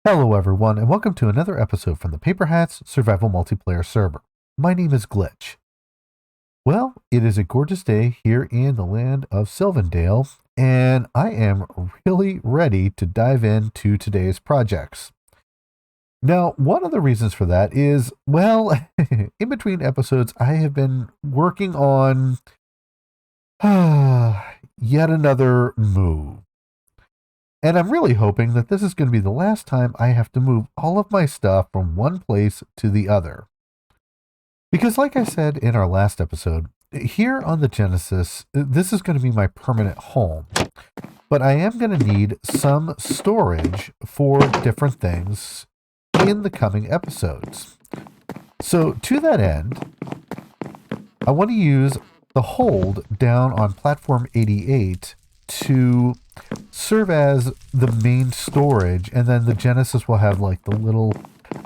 Hello everyone, and welcome to another episode from the Paperhats Survival Multiplayer server. My name is Glitch. Well, it is a gorgeous day here in the land of Silvindale, and I am really ready to dive into today's projects. Now, one of the reasons for that is, well, in between episodes, I have been working on yet another move. And I'm really hoping that this is going to be the last time I have to move all of my stuff from one place to the other. Because like I said in our last episode, here on the Genesis, this is going to be my permanent home. But I am going to need some storage for different things in the coming episodes. So to that end, I want to use the hold down on platform 88 to serve as the main storage, and then the Genesis will have like the little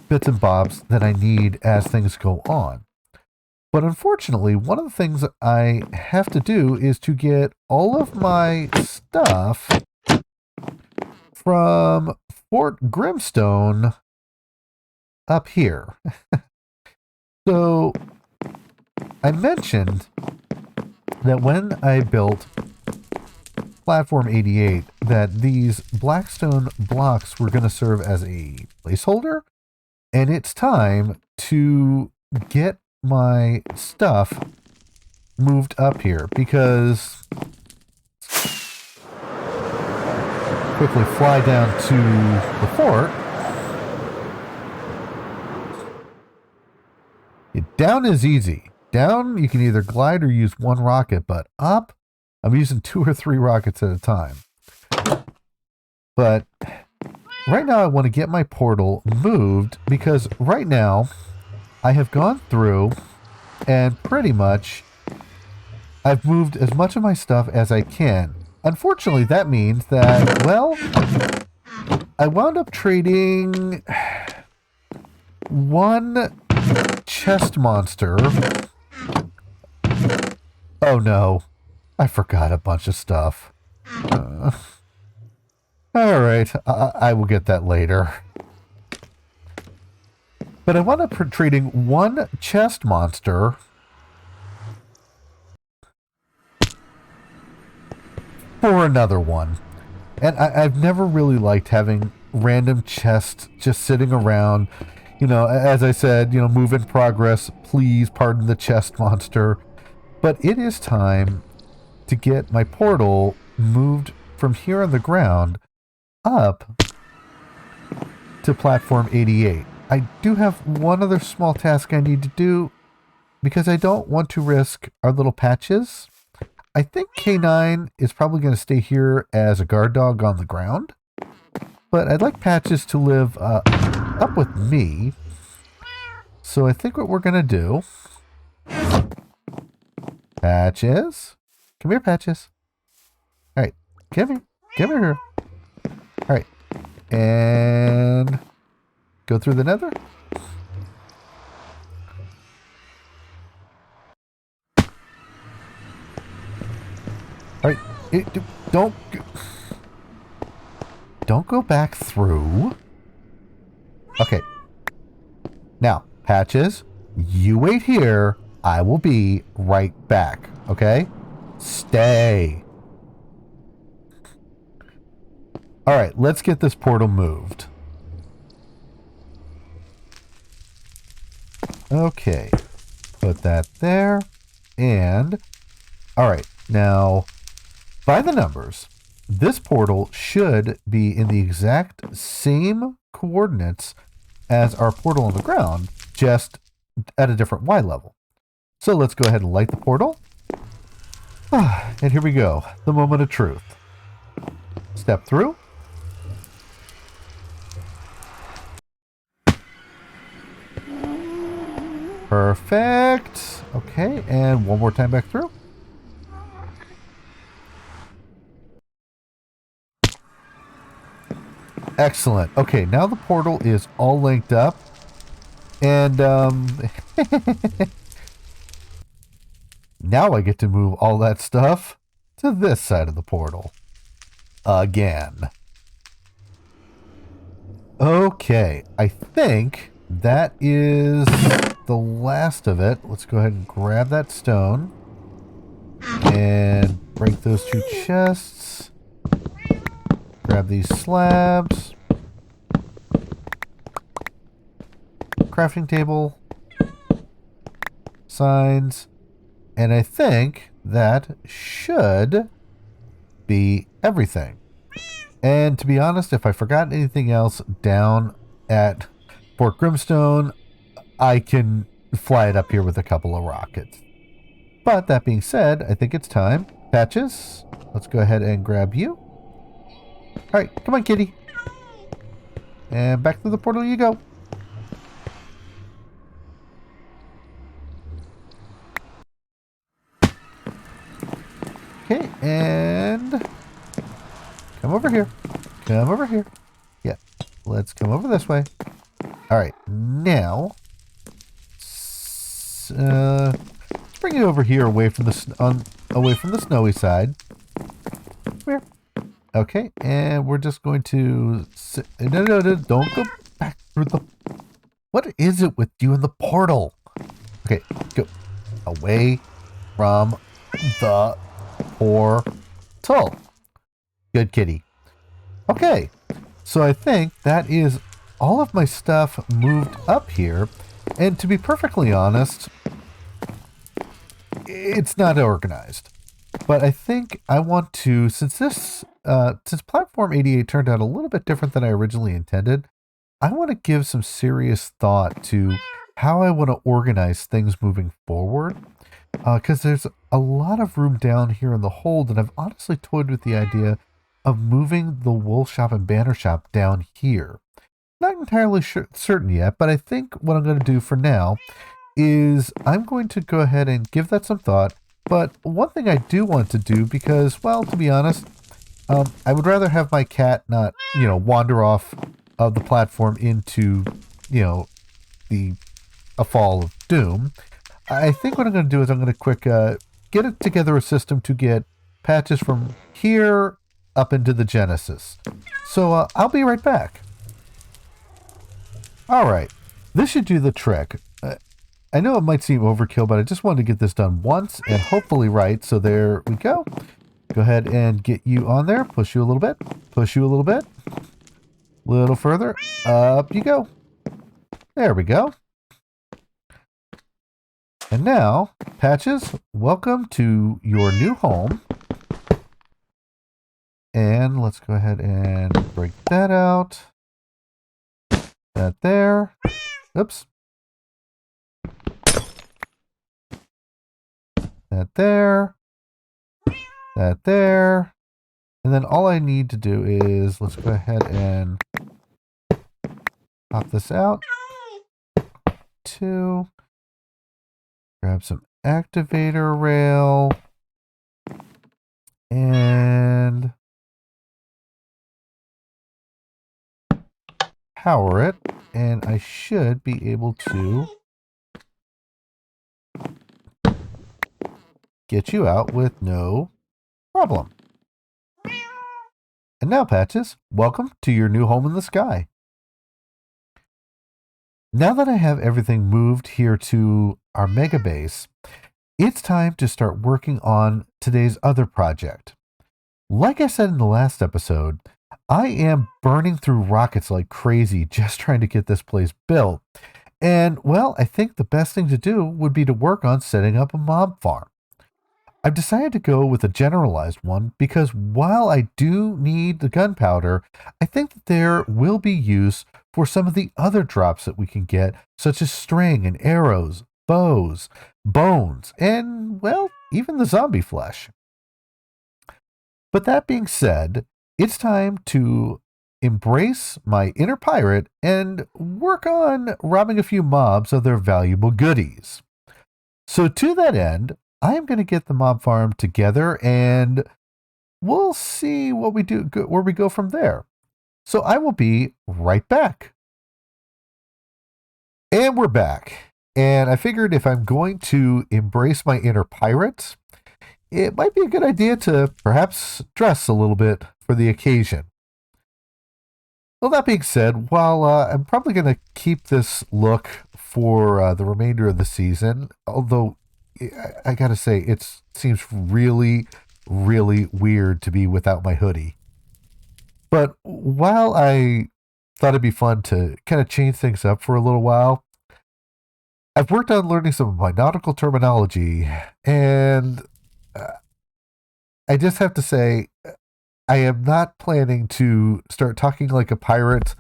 bits and bobs that I need as things go on. But unfortunately, one of the things I have to do is to get all of my stuff from Fort Grimstone up here. So I mentioned that when I built platform 88 that these blackstone blocks were going to serve as a placeholder, and it's time to get my stuff moved up here because quickly fly down to the fort. Down is easy. Down you can either glide or use one rocket, but up I'm using 2 or 3 rockets at a time. But right now I want to get my portal moved because right now I have gone through and pretty much I've moved as much of my stuff as I can. Unfortunately, that means that, well, I wound up trading one chest monster. Oh no. I forgot a bunch of stuff. Alright, I will get that later. But I wound up trading one chest monster for another one. And I've never really liked having random chests just sitting around. You know, as I said, you know, move in progress. Please pardon the chest monster. But it is time to get my portal moved from here on the ground up to platform 88. I do have one other small task I need to do because I don't want to risk our little Patches. I think K9 is probably going to stay here as a guard dog on the ground, but I'd like Patches to live up with me. So I think what we're going to do, Patches, come here, Patches. All right, come here. All right, and go through the nether. All right, don't go back through. Okay. Now, Patches, you wait here. I will be right back. Okay? Stay. All right, let's get this portal moved. Okay, put that there. And, all right, now, by the numbers, this portal should be in the exact same coordinates as our portal on the ground, just at a different Y level. So let's go ahead and light the portal. And here we go, the moment of truth. Step through. Perfect. Okay, and one more time back through. Excellent. Okay, now the portal is all linked up. And, now I get to move all that stuff to this side of the portal. Again. Okay, I think that is the last of it. Let's go ahead and grab that stone and break those two chests. Grab these slabs. Crafting table. Signs. And I think that should be everything. And to be honest, if I forgot anything else down at Fort Grimstone, I can fly it up here with a couple of rockets. But that being said, I think it's time. Patches, let's go ahead and grab you. Alright, come on, kitty. And back through the portal you go. Okay, and come over here. Come over here. Yeah, let's come over this way. Alright, now let's bring it over here away from the snowy side. Come here. Okay, and we're just going to no, don't go back through the. What is it with you in the portal? Okay, go away from the portal. Good kitty. Okay, so I think that is all of my stuff moved up here, and to be perfectly honest, it's not organized. But I think I want to, since Platform 88 turned out a little bit different than I originally intended, I want to give some serious thought to how I want to organize things moving forward. Because there's a lot of room down here in the hold, and I've honestly toyed with the idea of moving the wool shop and banner shop down here. Not entirely certain yet, but I think what I'm going to do for now is I'm going to go ahead and give that some thought. But one thing I do want to do, because, well, to be honest, I would rather have my cat not, wander off of the platform into, a fall of doom. I think what I'm going to do is I'm going to get it together a system to get Patches from here up into the Genesis. So I'll be right back. All right, this should do the trick. I know it might seem overkill, but I just wanted to get this done once and hopefully right. So there we go. Go ahead and get you on there. Push you a little bit. Push you a little bit. A little further. Up you go. There we go. And now, Patches, welcome to your new home. And let's go ahead and break that out. That there. Oops. That there. That there. And then all I need to do is, let's go ahead and pop this out. 2. Grab some activator rail. And power it. And I should be able to get you out with no problem. And now, Patches, welcome to your new home in the sky. Now that I have everything moved here to our mega base, it's time to start working on today's other project. Like I said in the last episode, I am burning through rockets like crazy just trying to get this place built. And, well, I think the best thing to do would be to work on setting up a mob farm. I've decided to go with a generalized one because while I do need the gunpowder, I think that there will be use for some of the other drops that we can get, such as string and arrows, bows, bones, and, well, even the zombie flesh. But that being said, it's time to embrace my inner pirate and work on robbing a few mobs of their valuable goodies. So to that end, I am going to get the mob farm together and we'll see what we do, where we go from there. So I will be right back. And we're back. And I figured if I'm going to embrace my inner pirate, it might be a good idea to perhaps dress a little bit for the occasion. Well, that being said, while I'm probably going to keep this look for the remainder of the season, although I got to say, it seems really, really weird to be without my hoodie. But while I thought it'd be fun to kind of change things up for a little while, I've worked on learning some of my nautical terminology, and uh, I just have to say, I am not planning to start talking like a pirate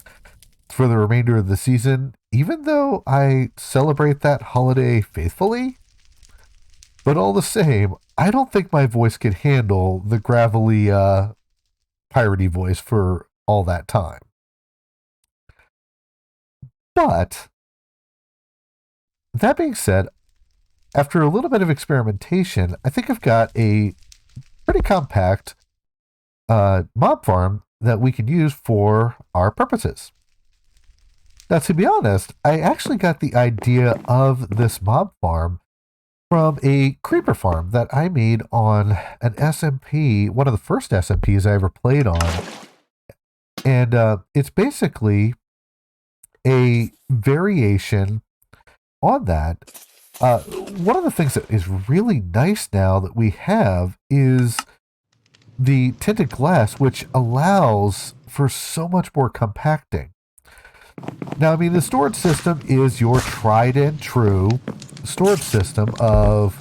for the remainder of the season, even though I celebrate that holiday faithfully. But all the same, I don't think my voice could handle the gravelly, piratey voice for all that time. But that being said, after a little bit of experimentation, I think I've got a pretty compact mob farm that we can use for our purposes. Now, to be honest, I actually got the idea of this mob farm from a creeper farm that I made on an SMP, one of the first SMPs I ever played on. And it's basically a variation on that. One of the things that is really nice now that we have is the tinted glass, which allows for so much more compacting. Now, I mean, the storage system is your tried and true storage system of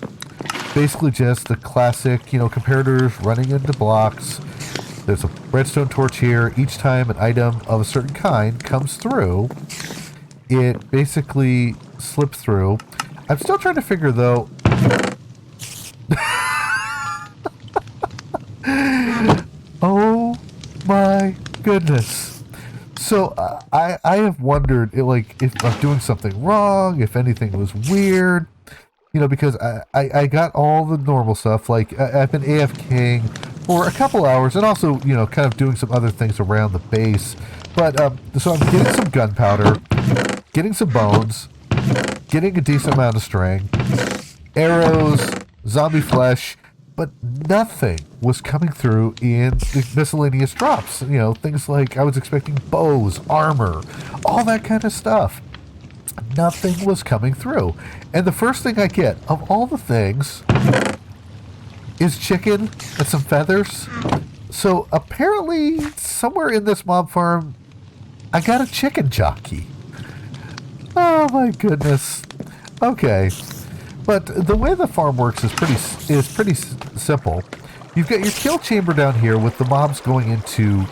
basically just the classic, comparators running into blocks. There's a redstone torch here. Each time an item of a certain kind comes through, it basically slips through. I'm still trying to figure, though. Oh my goodness. So I have wondered if I'm doing something wrong, if anything was weird, because I got all the normal stuff. Like I've been AFKing for a couple hours and also, kind of doing some other things around the base. But so I'm getting some gunpowder, getting some bones, getting a decent amount of string, arrows, zombie flesh, but nothing was coming through in the miscellaneous drops. Things like I was expecting bows, armor, all that kind of stuff. Nothing was coming through. And the first thing I get, of all the things, is chicken and some feathers. So apparently, somewhere in this mob farm, I got a chicken jockey. Oh my goodness. Okay. But the way the farm works is pretty simple. You've got your kill chamber down here with the mobs going into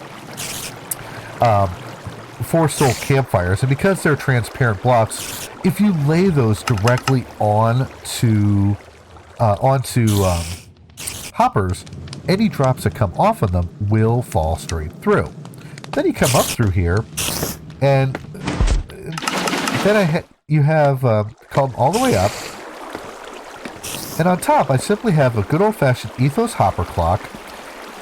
4 soul campfires, and because they're transparent blocks, if you lay those directly onto hoppers, any drops that come off of them will fall straight through. Then you come up through here, and then you have come all the way up. And on top, I simply have a good old-fashioned Ethos hopper clock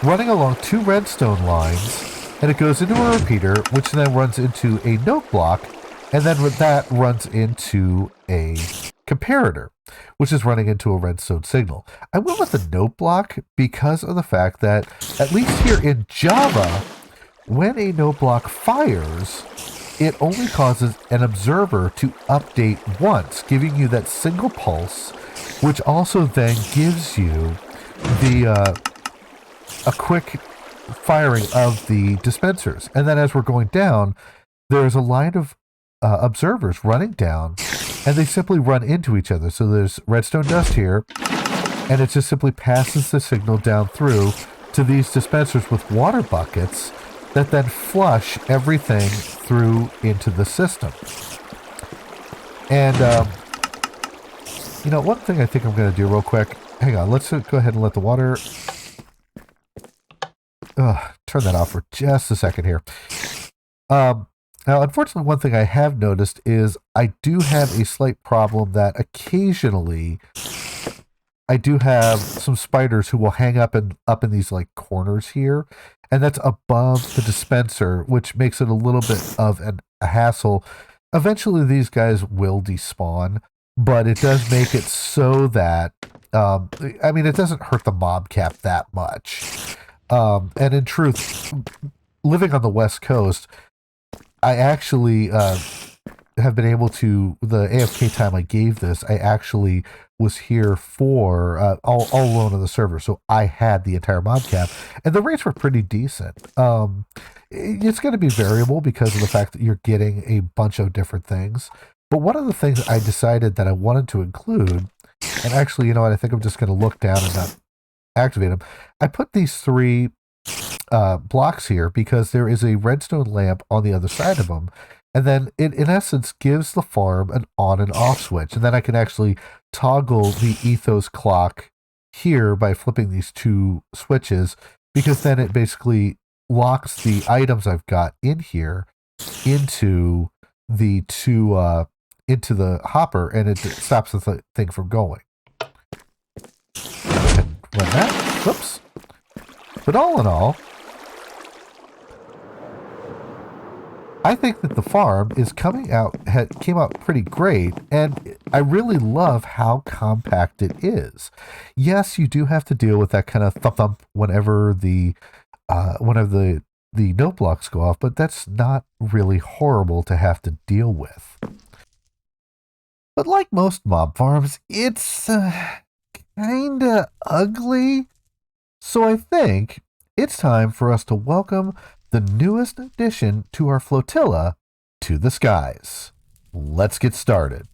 running along 2 redstone lines, and it goes into a repeater, which then runs into a note block, and then that runs into a comparator, which is running into a redstone signal. I went with the note block because of the fact that, at least here in Java, when a note block fires, it only causes an observer to update once, giving you that single pulse, which also then gives you a quick firing of the dispensers. And then as we're going down, there's a line of observers running down, and they simply run into each other. So there's redstone dust here, and it just simply passes the signal down through to these dispensers with water buckets that then flush everything through into the system. And one thing I think I'm going to do real quick. Hang on, let's go ahead and let the water... turn that off for just a second here. Now, unfortunately, one thing I have noticed is I do have a slight problem that occasionally I do have some spiders who will hang up in these corners here, and that's above the dispenser, which makes it a little bit of a hassle. Eventually, these guys will despawn, but it does make it so that it doesn't hurt the mob cap that much. And in truth, living on the West Coast, I actually have been able to, the AFK time I gave this, I actually was here for all alone on the server, so I had the entire mod cap, and the rates were pretty decent. It's going to be variable because of the fact that you're getting a bunch of different things. But one of the things I decided that I wanted to include, and actually, you know what, I think I'm just going to look down and not activate them. I put these three blocks here because there is a redstone lamp on the other side of them. And then it, in essence, gives the farm an on and off switch. And then I can actually toggle the ethos clock here by flipping these two switches, because then it basically locks the items I've got in here into the two into the hopper, and it stops the thing from going. And run that. Whoops. But all in all, I think that the farm is came out pretty great, and I really love how compact it is. Yes, you do have to deal with that kind of thump thump whenever the note blocks go off, but that's not really horrible to have to deal with. But like most mob farms, it's kinda ugly. So I think it's time for us to welcome the newest addition to our flotilla to the skies. Let's get started.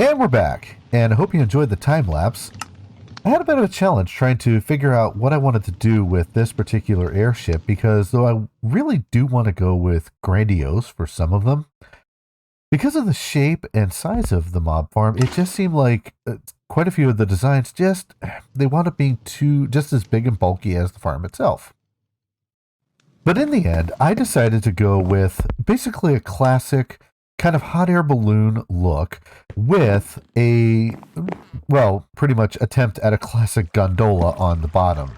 And we're back, and I hope you enjoyed the time lapse. I had a bit of a challenge trying to figure out what I wanted to do with this particular airship, because though I really do want to go with grandiose for some of them, because of the shape and size of the mob farm, it just seemed like quite a few of the designs they wound up being just as big and bulky as the farm itself. But in the end, I decided to go with basically a classic kind of hot air balloon look with pretty much attempt at a classic gondola on the bottom.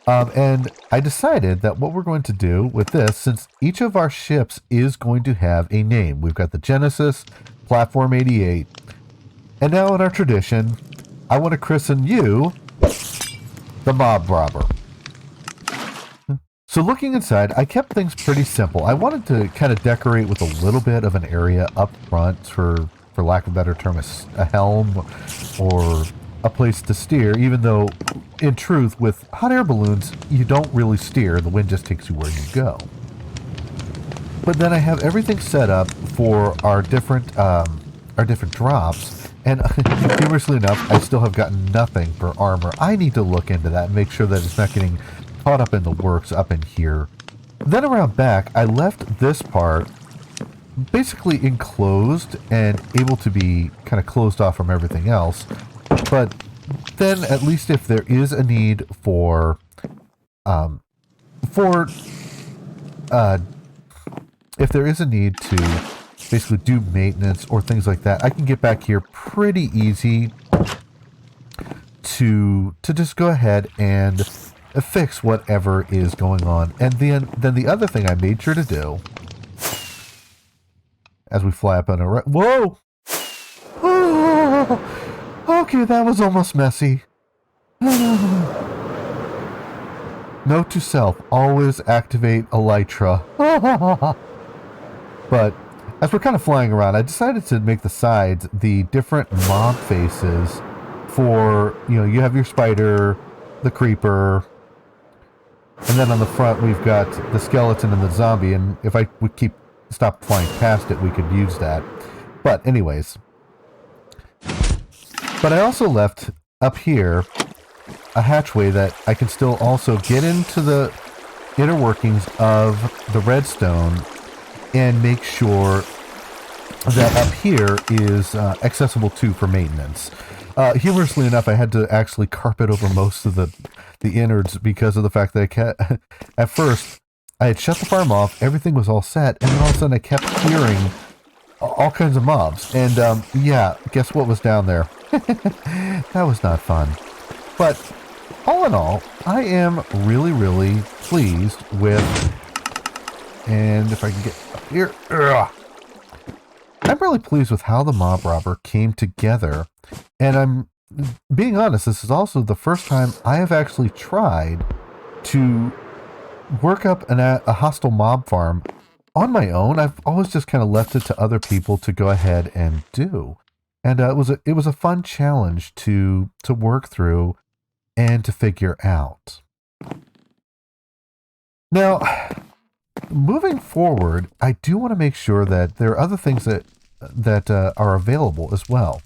And I decided that what we're going to do with this, since each of our ships is going to have a name, we've got the Genesis, Platform 88, and now in our tradition, I want to christen you the Mob Robber. So looking inside, I kept things pretty simple. I wanted to kind of decorate with a little bit of an area up front for lack of a better term, a helm or a place to steer, even though in truth with hot air balloons, you don't really steer. The wind just takes you where you go. But then I have everything set up for our different drops. And humorously enough, I still have gotten nothing for armor. I need to look into that and make sure that it's not getting caught up in the works up in here. Then around back, I left this part basically enclosed and able to be kind of closed off from everything else. But then at least if there is a need for if there is a need to basically do maintenance or things like that, I can get back here pretty easy to just go ahead and fix whatever is going on. And then the other thing I made sure to do as we fly up on a whoa! Oh, okay, that was almost messy. Note to self, always activate Elytra. But as we're kind of flying around, I decided to make the sides the different mob faces for, you have your spider, the creeper, and then on the front we've got the skeleton and the zombie, and if I would stop flying past it, we could use that. But anyways. But I also left up here a hatchway that I can still also get into the inner workings of the redstone and make sure that up here is accessible too for maintenance. Humorously enough, I had to actually carpet over most of the innards because of the fact that at first I had shut the farm off, everything was all set, and then all of a sudden I kept hearing all kinds of mobs. And yeah, guess what was down there? That was not fun. But all in all, I am really, really pleased with, and if I can get up here, I'm really pleased with how the Mob Robber came together. And I'm being honest, this is also the first time I have actually tried to work up a hostile mob farm on my own. I've always just kind of left it to other people to go ahead and do. And it was a fun challenge to work through and to figure out. Now, moving forward, I do want to make sure that there are other things that are available as well.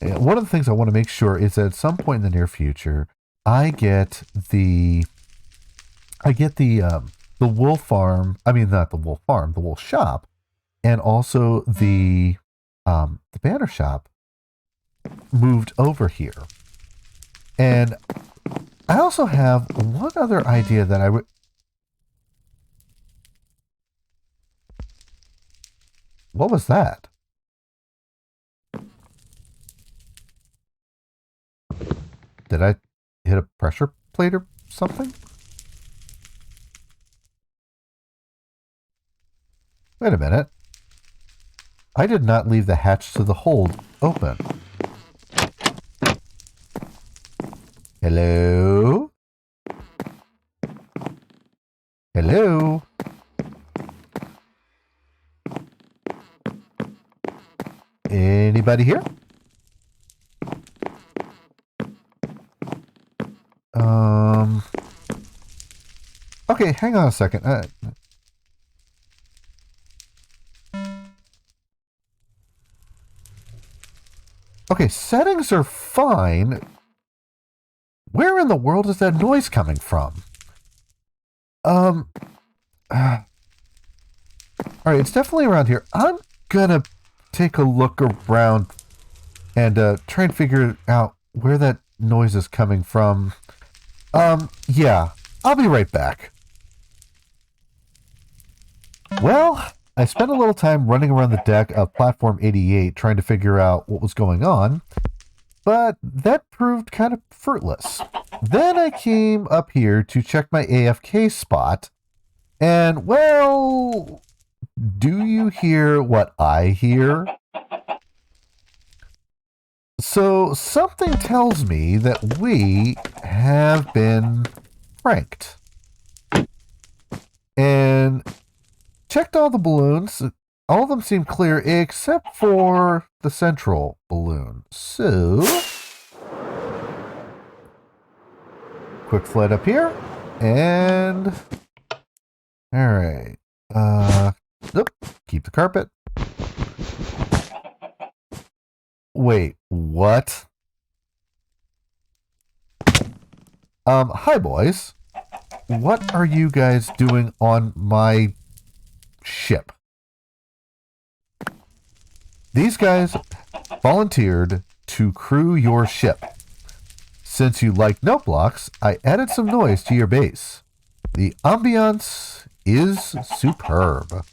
One of the things I want to make sure is that at some point in the near future, I get the wool farm. I mean, not the wool farm, the wool shop, and also the banner shop moved over here. And I also have one other idea that I would. What was that? Did I hit a pressure plate or something? Wait a minute. I did not leave the hatch to the hold open. Hello? Hello? Anybody here? Okay, hang on a second. Okay, settings are fine. Where in the world is that noise coming from? All right, it's definitely around here. I'm gonna take a look around and try and figure out where that noise is coming from. Yeah, I'll be right back. Well, I spent a little time running around the deck of Platform 88 trying to figure out what was going on, but that proved kind of fruitless. Then I came up here to check my AFK spot, and well, do you hear what I hear? So something tells me that we have been pranked. And checked all the balloons. All of them seem clear except for the central balloon. So, quick flight up here. And, alright. Nope. Keep the carpet. Wait, what? Hi boys. What are you guys doing on my ship? These guys volunteered to crew your ship. Since you like note blocks, I added some noise to your base. The ambiance is superb.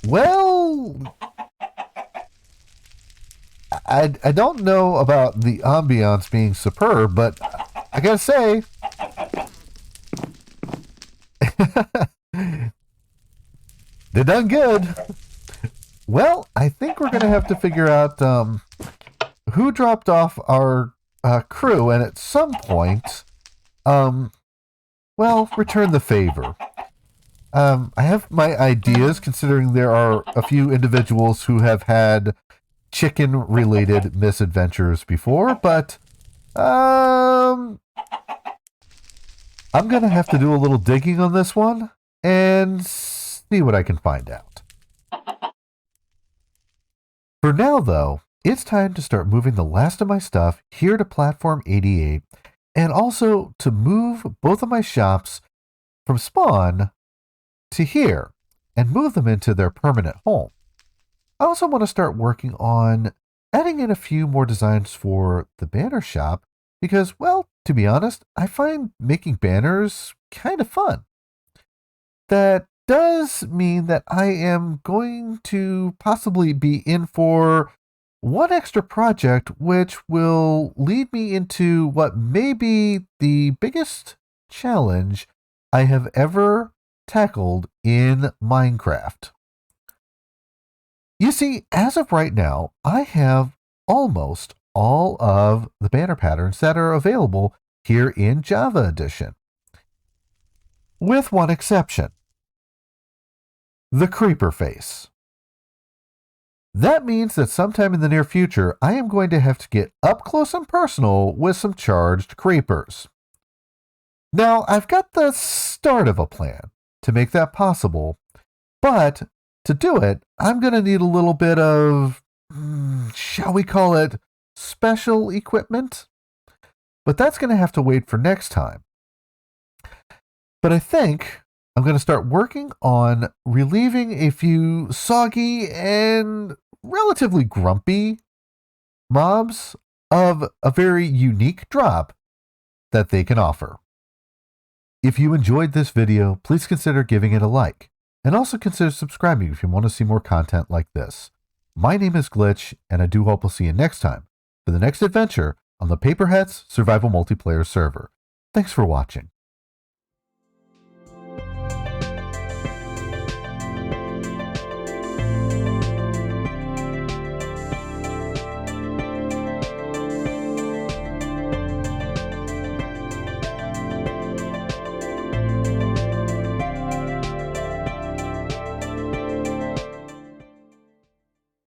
Well, I don't know about the ambiance being superb, but I gotta say, they're done good. Well, I think we're gonna have to figure out who dropped off our crew, and at some point, well, return the favor. I have my ideas, considering there are a few individuals who have had chicken-related misadventures before, but I'm gonna have to do a little digging on this one and see what I can find out. For now, though, it's time to start moving the last of my stuff here to Platform 88, and also to move both of my shops from spawn to here and move them into their permanent home. I also want to start working on adding in a few more designs for the banner shop because, well, to be honest, I find making banners kind of fun. That does mean that I am going to possibly be in for one extra project, which will lead me into what may be the biggest challenge I have ever tackled in Minecraft. You see, as of right now, I have almost all of the banner patterns that are available here in Java Edition, with one exception: the creeper face. That means that sometime in the near future, I am going to have to get up close and personal with some charged creepers. Now, I've got the start of a plan to make that possible, but to do it, I'm going to need a little bit of, shall we call it, special equipment? But that's going to have to wait for next time. But I think I'm going to start working on relieving a few soggy and relatively grumpy mobs of a very unique drop that they can offer. If you enjoyed this video, please consider giving it a like, and also consider subscribing if you want to see more content like this. My name is Glitch, and I do hope we'll see you next time for the next adventure on the Paperhats Survival Multiplayer server. Thanks for watching.